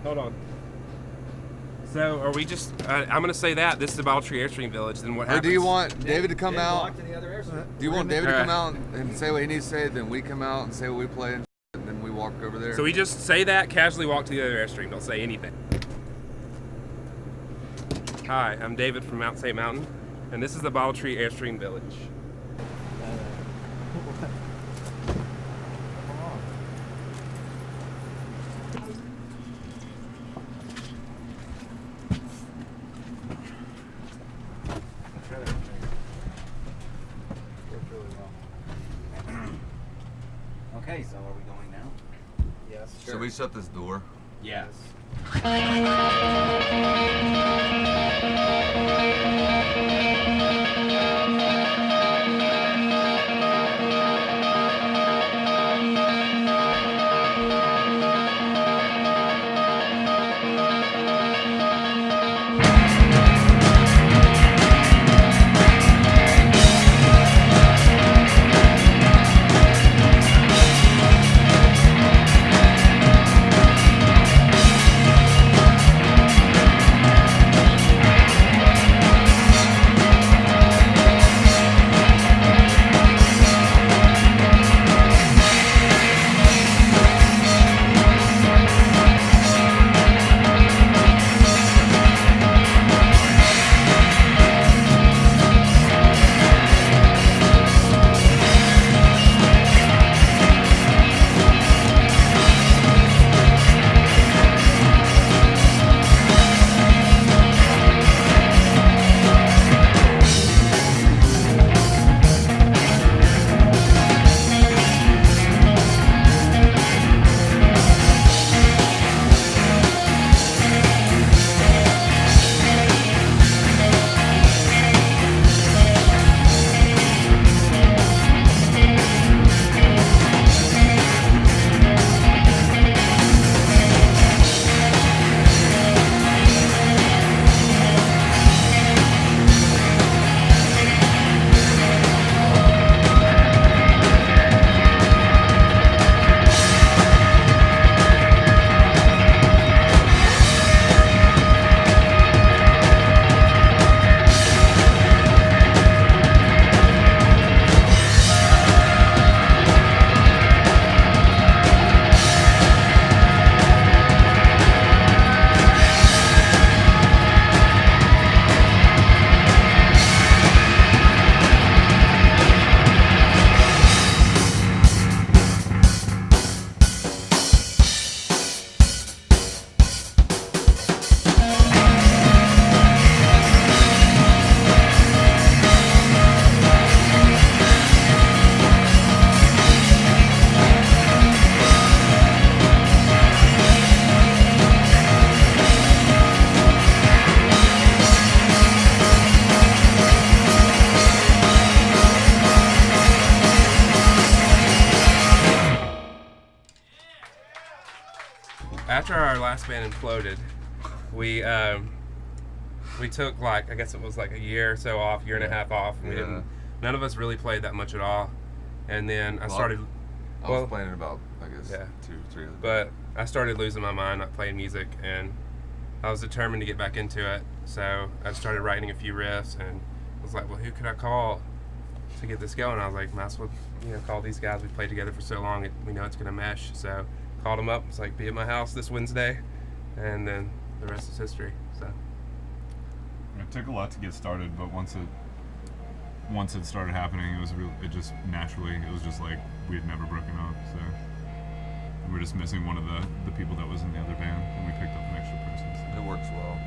Hold on. So, are we just... I'm going to say that. This is the Baldtree Airstream Village. Then what happens? Or do you want David to come out? Walk to the other airstrip. Do you want David to come out and say what he needs to say, then we come out and say what we play, and then we walk over there? So we just say that, casually walk to the other Airstream. Don't say anything. Hi, I'm David from Mount St. Mountain, and this is the Baldtree Airstream Village. Okay, so are we going now? Yes. Should we shut this door? Yes. After our last band imploded, we took like, I guess it was like a year or so off, year and a half off. And we didn't. None of us really played that much at all. And then I started. I was playing about, I guess, 2 or 3 other. But I started losing my mind not playing music, and I was determined to get back into it. So I started writing a few riffs, and was like, well, who could I call to get this going? I was like, might as well, call these guys. We played together for so long, we know it's gonna mesh. So called them up. It's like, be at my house this Wednesday, and then the rest is history. So it took a lot to get started, but once it started happening, it just naturally, it was just like we had never broken up. So we were just missing one of the people that was in the other band, and we picked up an extra person. So. It works well.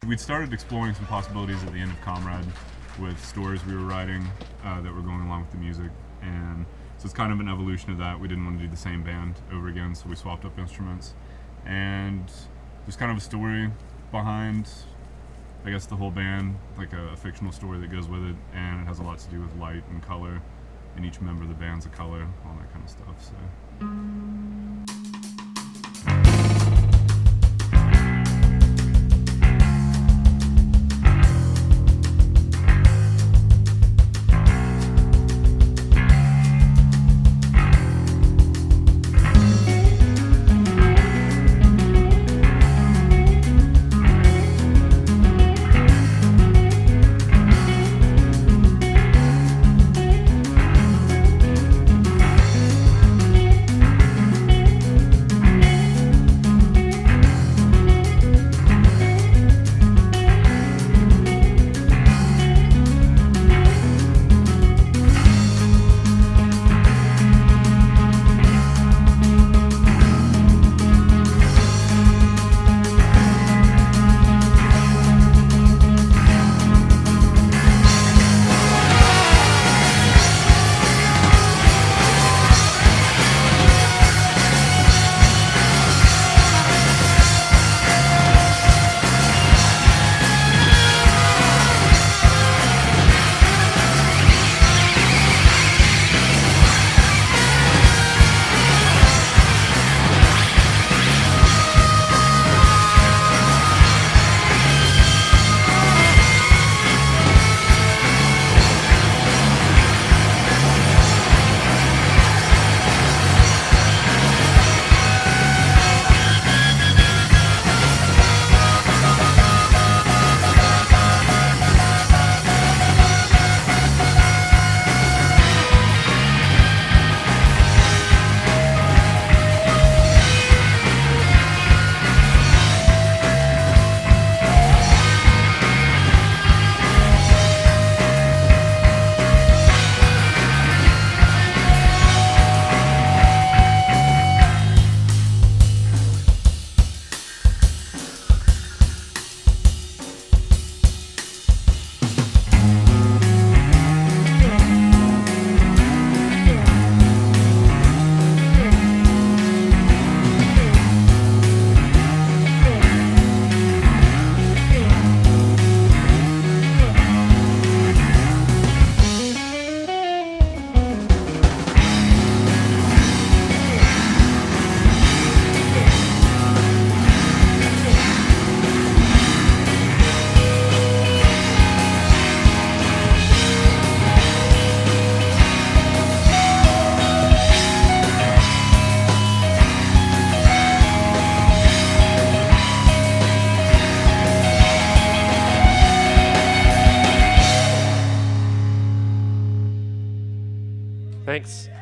We'd started exploring some possibilities at the end of Comrade with stories we were writing that were going along with the music, and so it's kind of an evolution of that. We didn't want to do the same band over again, so we swapped up instruments, and there's kind of a story behind, I guess, the whole band, like a fictional story that goes with it, and it has a lot to do with light and color, and each member of the band's a color, all that kind of stuff. So.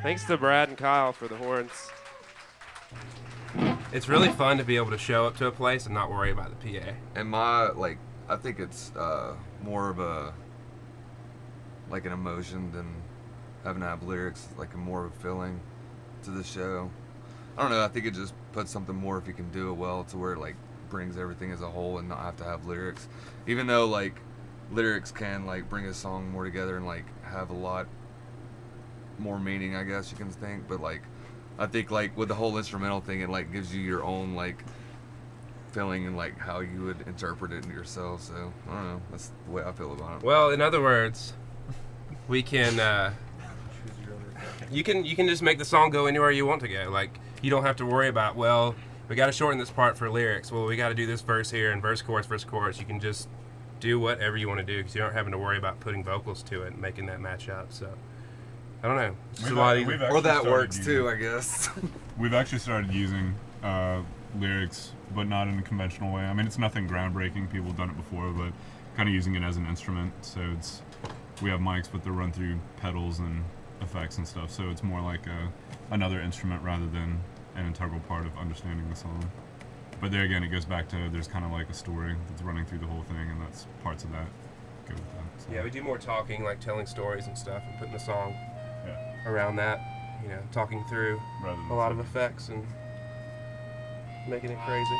Thanks to Brad and Kyle for the horns. It's really fun to be able to show up to a place and not worry about the PA. And I think it's more of an emotion than having to have lyrics, like a more of a feeling to the show. I don't know, I think it just puts something more if you can do it well to where it brings everything as a whole and not have to have lyrics. Even though lyrics can bring a song more together and have a lot more meaning, I guess you can think, but I think with the whole instrumental thing, it gives you your own feeling and how you would interpret it yourself. So I don't know, that's the way I feel about it. Well, in other words, we can you can just make the song go anywhere you want to go. You don't have to worry about, well, we got to shorten this part for lyrics. Well, we got to do this verse here and verse chorus. You can just do whatever you want to do because you aren't having to worry about putting vocals to it and making that match up. So I don't know. It's just a lot easier. Or that works too, I guess. We've actually started using lyrics, but not in a conventional way. I mean, it's nothing groundbreaking. People have done it before, but kind of using it as an instrument. So we have mics, but they're run through pedals and effects and stuff. So it's more like another instrument rather than an integral part of understanding the song. But there again, it goes back to there's kind of a story that's running through the whole thing, and that's parts of that go with that. So. Yeah, we do more talking, telling stories and stuff, and putting the song around that. Talking through a lot of effects and making it crazy.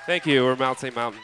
Thank you. We're Mount St. Mountain.